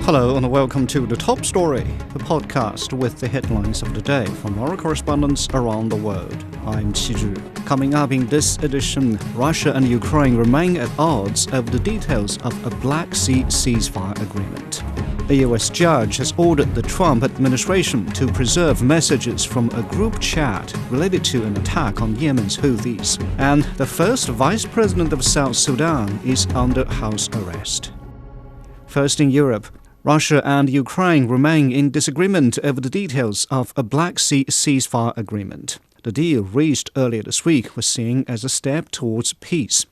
Hello and welcome to The Top Story, the podcast with the headlines of the day from our correspondents around the world. I'm Qizhu. Coming up in this edition, Russia and Ukraine remain at odds over the details of a Black Sea ceasefire agreement. A U.S. judge has ordered the Trump administration to preserve messages from a group chat related to an attack on Yemen's Houthis. And the first vice president of South Sudan is under house arrest. First in Europe, Russia and Ukraine remain in disagreement over the details of a Black Sea ceasefire agreement. The deal reached earlier this week was seen as a step towards peace.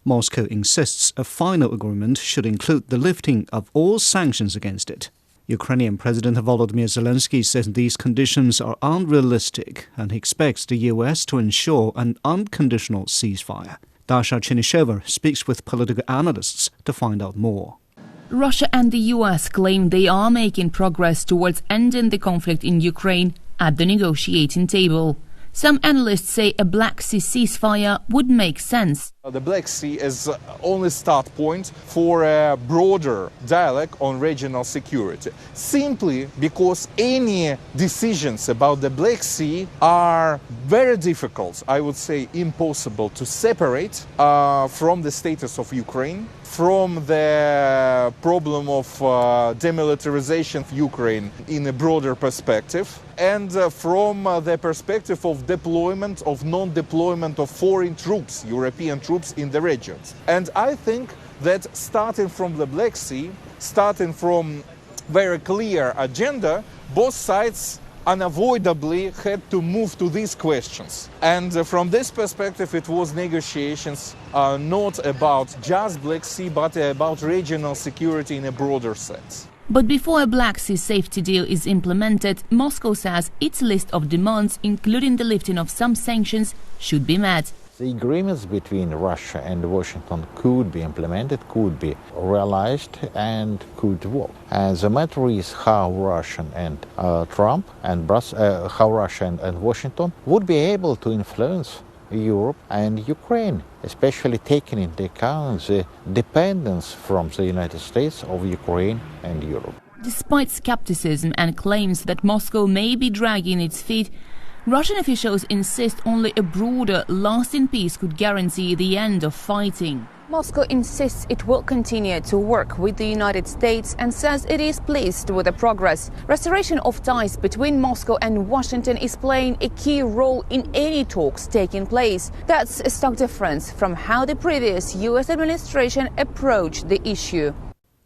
Moscow insists a final agreement should include the lifting of all sanctions against it. Ukrainian President Volodymyr Zelensky says these conditions are unrealistic and he expects the US to ensure an unconditional ceasefire. Dasha Chinisheva speaks with political analysts to find out more. Russia and the US claim they are making progress towards ending the conflict in Ukraine at the negotiating table. Some analysts say a Black Sea ceasefire would make sense. The Black Sea is only start point for a broader dialogue on regional security, simply because any decisions about the Black Sea are very difficult, I would say impossible, to separate from the status of Ukraine, from the problem of demilitarization of Ukraine in a broader perspective, and from the perspective of deployment, of non-deployment of foreign troops, European troops in the regions. And I think that starting from the Black Sea, starting from very clear agenda, both sides unavoidably had to move to these questions. And from this perspective, it was negotiations not about just Black Sea, but about regional security in a broader sense. But before a Black Sea safety deal is implemented, Moscow says its list of demands, including the lifting of some sanctions, should be met. The agreements between Russia and Washington could be implemented, could be realized, and could work. And the matter is how Russia and Trump and how Russia and Washington would be able to influence Europe and Ukraine, especially taking into account the dependence from the United States of Ukraine and Europe. Despite skepticism and claims that Moscow may be dragging its feet, Russian officials insist only a broader, lasting peace could guarantee the end of fighting. Moscow insists it will continue to work with the United States and says it is pleased with the progress. Restoration of ties between Moscow and Washington is playing a key role in any talks taking place. That's a stark difference from how the previous US administration approached the issue.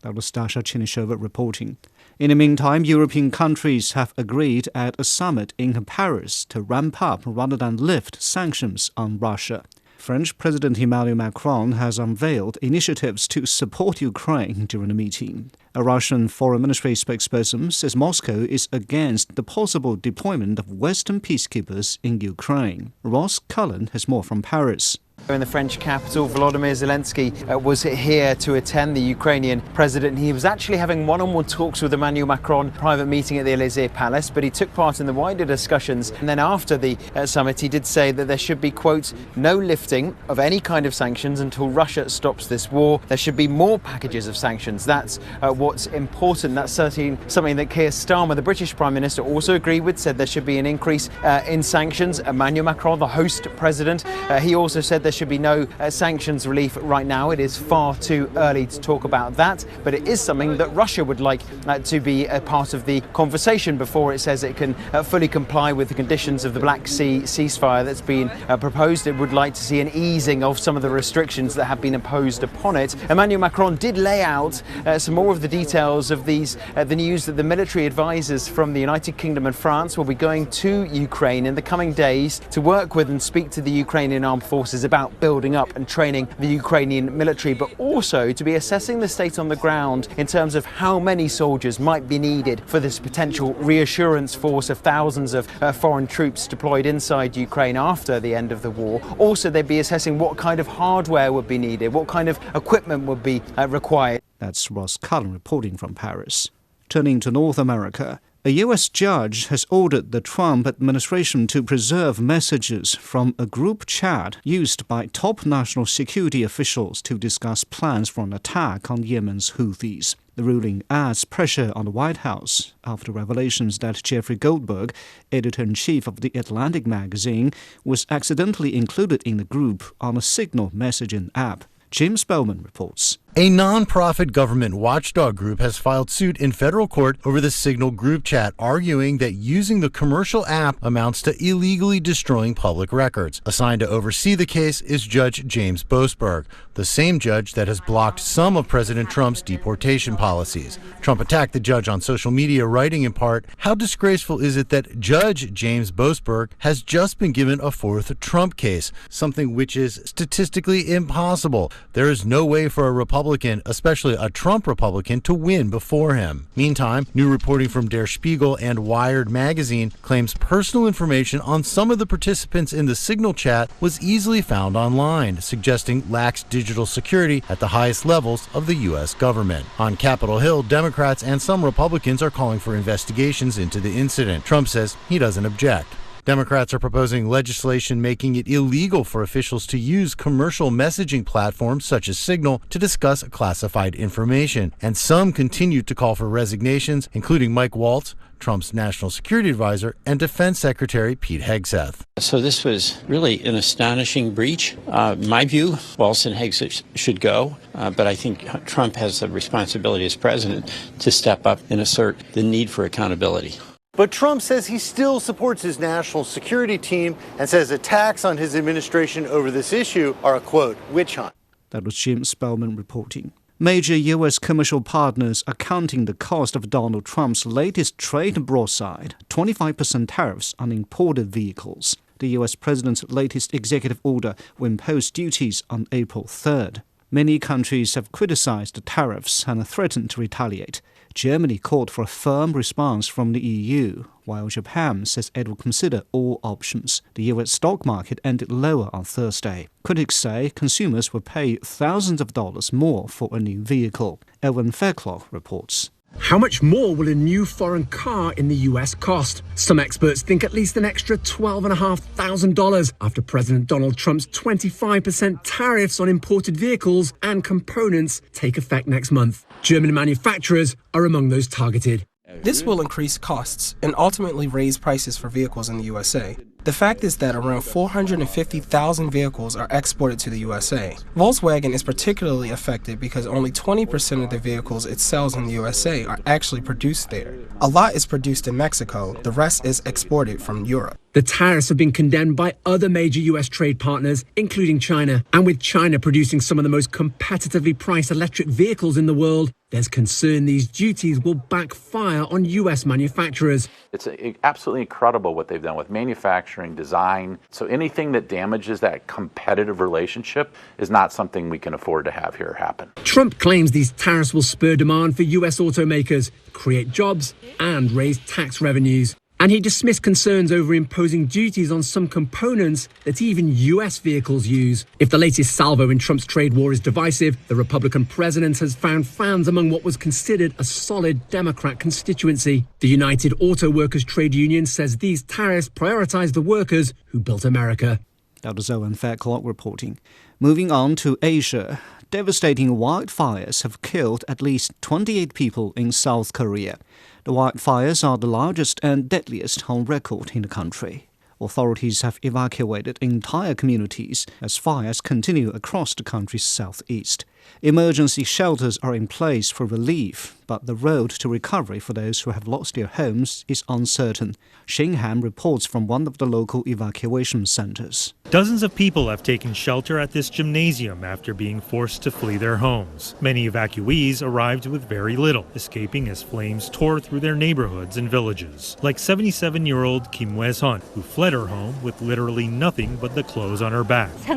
That was Dasha Chinisheva reporting. In the meantime, European countries have agreed at a summit in Paris to ramp up rather than lift sanctions on Russia. French President Emmanuel Macron has unveiled initiatives to support Ukraine during the meeting. A Russian Foreign Ministry spokesperson says Moscow is against the possible deployment of Western peacekeepers in Ukraine. Ross Cullen has more from Paris. In the French capital, Volodymyr Zelensky was here to attend the Ukrainian president. He was actually having one-on-one talks with Emmanuel Macron, private meeting at the Élysée Palace, but he took part in the wider discussions. And then after the summit, he did say that there should be, quote, no lifting of any kind of sanctions until Russia stops this war. There should be more packages of sanctions. That's what's important. That's certainly something that Keir Starmer, the British Prime Minister, also agreed with, said there should be an increase in sanctions. Emmanuel Macron, the host president, he also said there should be no sanctions relief right now. It is far too early to talk about that, but it is something that Russia would like to be a part of the conversation before it says it can fully comply with the conditions of the Black Sea ceasefire that's been proposed. It would like to see an easing of some of the restrictions that have been imposed upon it. Emmanuel Macron did lay out some more of the details of the news that the military advisors from the United Kingdom and France will be going to Ukraine in the coming days to work with and speak to the Ukrainian armed forces about building up and training the Ukrainian military, but also to be assessing the state on the ground in terms of how many soldiers might be needed for this potential reassurance force of thousands of foreign troops deployed inside Ukraine after the end of the war. Also, they'd be assessing what kind of hardware would be needed, what kind of equipment would be required. That's Ross Cullen reporting from Paris. Turning to North America, A U.S. judge has ordered the Trump administration to preserve messages from a group chat used by top national security officials to discuss plans for an attack on Yemen's Houthis. The ruling adds pressure on the White House after revelations that Jeffrey Goldberg, editor-in-chief of The Atlantic magazine, was accidentally included in the group on a Signal messaging app. Jim Spellman reports. A non-profit government watchdog group has filed suit in federal court over the Signal group chat, arguing that using the commercial app amounts to illegally destroying public records. Assigned to oversee the case is Judge James Boasberg, the same judge that has blocked some of President Trump's deportation policies. Trump attacked the judge on social media, writing in part, "How disgraceful is it that Judge James Boasberg has just been given a fourth Trump case, something which is statistically impossible. There is no way for a Republican, especially a Trump Republican, to win before him." Meantime, new reporting from Der Spiegel and Wired magazine claims personal information on some of the participants in the Signal chat was easily found online, suggesting lax digital security at the highest levels of the U.S. government. On Capitol Hill, Democrats and some Republicans are calling for investigations into the incident. Trump says he doesn't object. Democrats are proposing legislation making it illegal for officials to use commercial messaging platforms such as Signal to discuss classified information. And some continue to call for resignations, including Mike Waltz, Trump's national security advisor, and Defense Secretary Pete Hegseth. So this was really an astonishing breach. My view, Waltz and Hegseth should go, but I think Trump has the responsibility as president to step up and assert the need for accountability. But Trump says he still supports his national security team and says attacks on his administration over this issue are a, quote, witch hunt. That was Jim Spellman reporting. Major U.S. commercial partners are counting the cost of Donald Trump's latest trade broadside, 25% tariffs on imported vehicles. The U.S. president's latest executive order will impose duties on April 3rd. Many countries have criticized the tariffs and threatened to retaliate. Germany called for a firm response from the EU, while Japan says it will consider all options. The U.S. stock market ended lower on Thursday. Critics say consumers will pay thousands of dollars more for a new vehicle. Evan Fairclough reports. How much more will a new foreign car in the US cost? Some experts think at least an extra $12,500 after President Donald Trump's 25% tariffs on imported vehicles and components take effect next month. German manufacturers are among those targeted. This will increase costs and ultimately raise prices for vehicles in the USA. The fact is that around 450,000 vehicles are exported to the USA. Volkswagen is particularly affected because only 20% of the vehicles it sells in the USA are actually produced there. A lot is produced in Mexico, the rest is exported from Europe. The tariffs have been condemned by other major US trade partners, including China. And with China producing some of the most competitively priced electric vehicles in the world, there's concern these duties will backfire on US manufacturers. It's absolutely incredible what they've done with manufacturing, design. So anything that damages that competitive relationship is not something we can afford to have here happen. Trump claims these tariffs will spur demand for US automakers, create jobs, and raise tax revenues. And he dismissed concerns over imposing duties on some components that even US vehicles use. If the latest salvo in Trump's trade war is divisive, the Republican president has found fans among what was considered a solid Democrat constituency. The United Auto Workers Trade Union says these tariffs prioritize the workers who built America. That was Owen Fairclough reporting. Moving on to Asia. Devastating wildfires have killed at least 28 people in South Korea. The wildfires are the largest and deadliest on record in the country. Authorities have evacuated entire communities as fires continue across the country's southeast. Emergency shelters are in place for relief, but the road to recovery for those who have lost their homes is uncertain. Shane Ham reports from one of the local evacuation centers. Dozens of people have taken shelter at this gymnasium after being forced to flee their homes. Many evacuees arrived with very little, escaping as flames tore through their neighborhoods and villages. Like 77-year-old Kim Wei-sun, who fled her home with literally nothing but the clothes on her back. I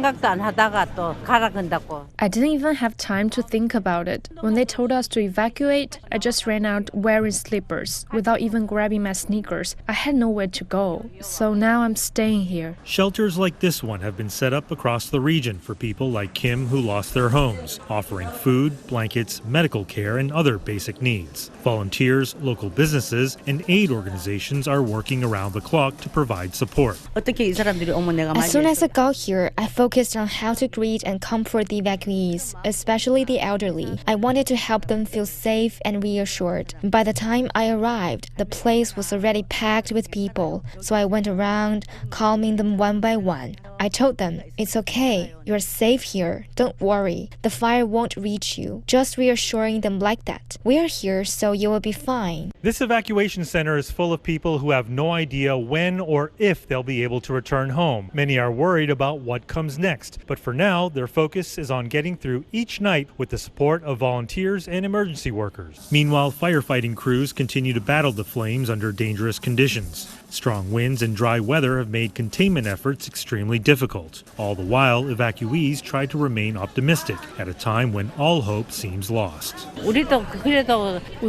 didn't even have time to think about it. When they told us to evacuate, I just ran out wearing slippers without even grabbing my sneakers. I had nowhere to go, so now I'm staying here. Shelters like this one have been set up across the region for people like Kim who lost their homes, offering food, blankets, medical care, and other basic needs. Volunteers, local businesses, and aid organizations are working around the clock to provide support. As soon as I got here, I focused on how to greet and comfort the evacuees, especially the elderly. I wanted to help them feel safe and reassured. By the time I arrived, the place was already packed with people, so I went around, calming them one by one. I told them, it's okay, you're safe here, don't worry, the fire won't reach you. Just reassuring them like that. We are here, so you will be fine. This evacuation center is full of people who have no idea when or if they'll be able to return home. Many are worried about what comes next, but for now, their focus is on getting through each night with the support of volunteers and emergency workers. Meanwhile, firefighting crews continue to battle the flames under dangerous conditions. Strong winds and dry weather have made containment efforts extremely difficult. All the while, evacuees try to remain optimistic at a time when all hope seems lost. We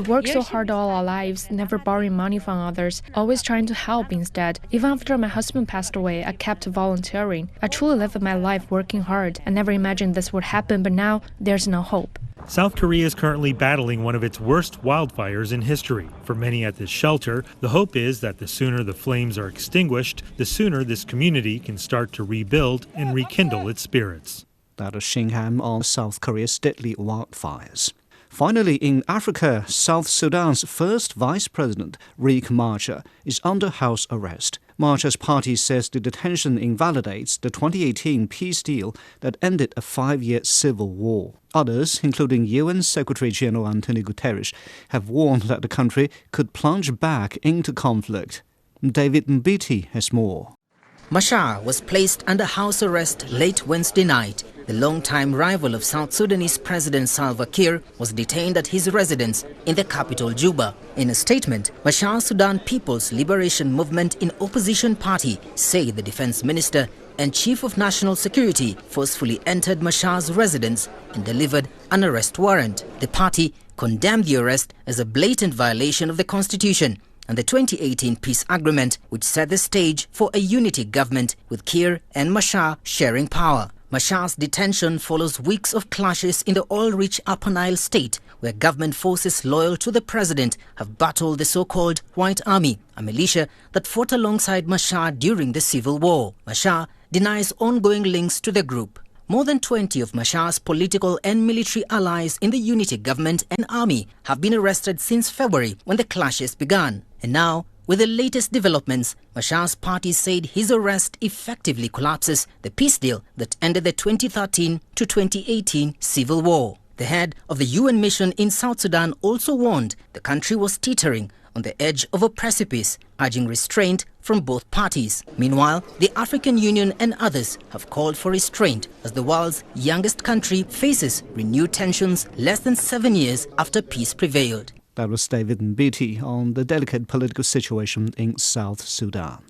work so hard all our lives, never borrowing money from others, always trying to help instead. Even after my husband passed away, I kept volunteering. I truly lived my life working hard. I never imagined this would happen, but now there's no hope. South Korea is currently battling one of its worst wildfires in history. For many at this shelter, the hope is that the sooner the flames are extinguished, the sooner this community can start to rebuild and rekindle its spirits. That is Shingham on South Korea's deadly wildfires. Finally, in Africa, South Sudan's first vice president, Riek Machar, is under house arrest. Machar's party says the detention invalidates the 2018 peace deal that ended a 5-year civil war. Others, including UN Secretary-General Antonio Guterres, have warned that the country could plunge back into conflict. David Mbiti has more. Machar was placed under house arrest late Wednesday night. The longtime rival of South Sudanese President Salva Kiir was detained at his residence in the capital, Juba. In a statement, Machar's Sudan People's Liberation Movement in opposition party say the defense minister and chief of national security forcefully entered Machar's residence and delivered an arrest warrant. The party condemned the arrest as a blatant violation of the constitution and the 2018 peace agreement, which set the stage for a unity government with Kiir and Machar sharing power. Machar's detention follows weeks of clashes in the oil-rich Upper Nile state, where government forces loyal to the president have battled the so-called White Army, a militia that fought alongside Machar during the civil war. Machar denies ongoing links to the group. More than 20 of Machar's political and military allies in the unity government and army have been arrested since February when the clashes began. And now, with the latest developments, Machar's party said his arrest effectively collapses the peace deal that ended the 2013 to 2018 civil war. The head of the UN mission in South Sudan also warned the country was teetering on the edge of a precipice, urging restraint from both parties. Meanwhile, the African Union and others have called for restraint as the world's youngest country faces renewed tensions less than 7 years after peace prevailed. That was David Mbiti on the delicate political situation in South Sudan.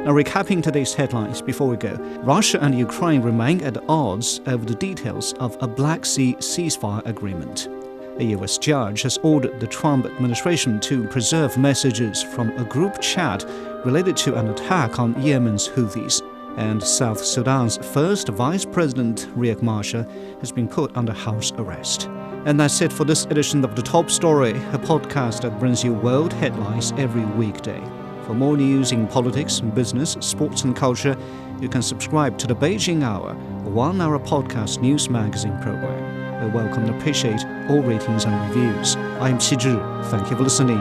Now, recapping today's headlines before we go, Russia and Ukraine remain at odds over the details of a Black Sea ceasefire agreement. A US judge has ordered the Trump administration to preserve messages from a group chat related to an attack on Yemen's Houthis. And South Sudan's first vice president, Riek Machar, has been put under house arrest. And that's it for this edition of The Top Story, a podcast that brings you world headlines every weekday. For more news in politics, business, sports and culture, you can subscribe to the Beijing Hour, a 1-hour podcast news magazine program. We welcome and appreciate all ratings and reviews. I'm Xi Zhi. Thank you for listening.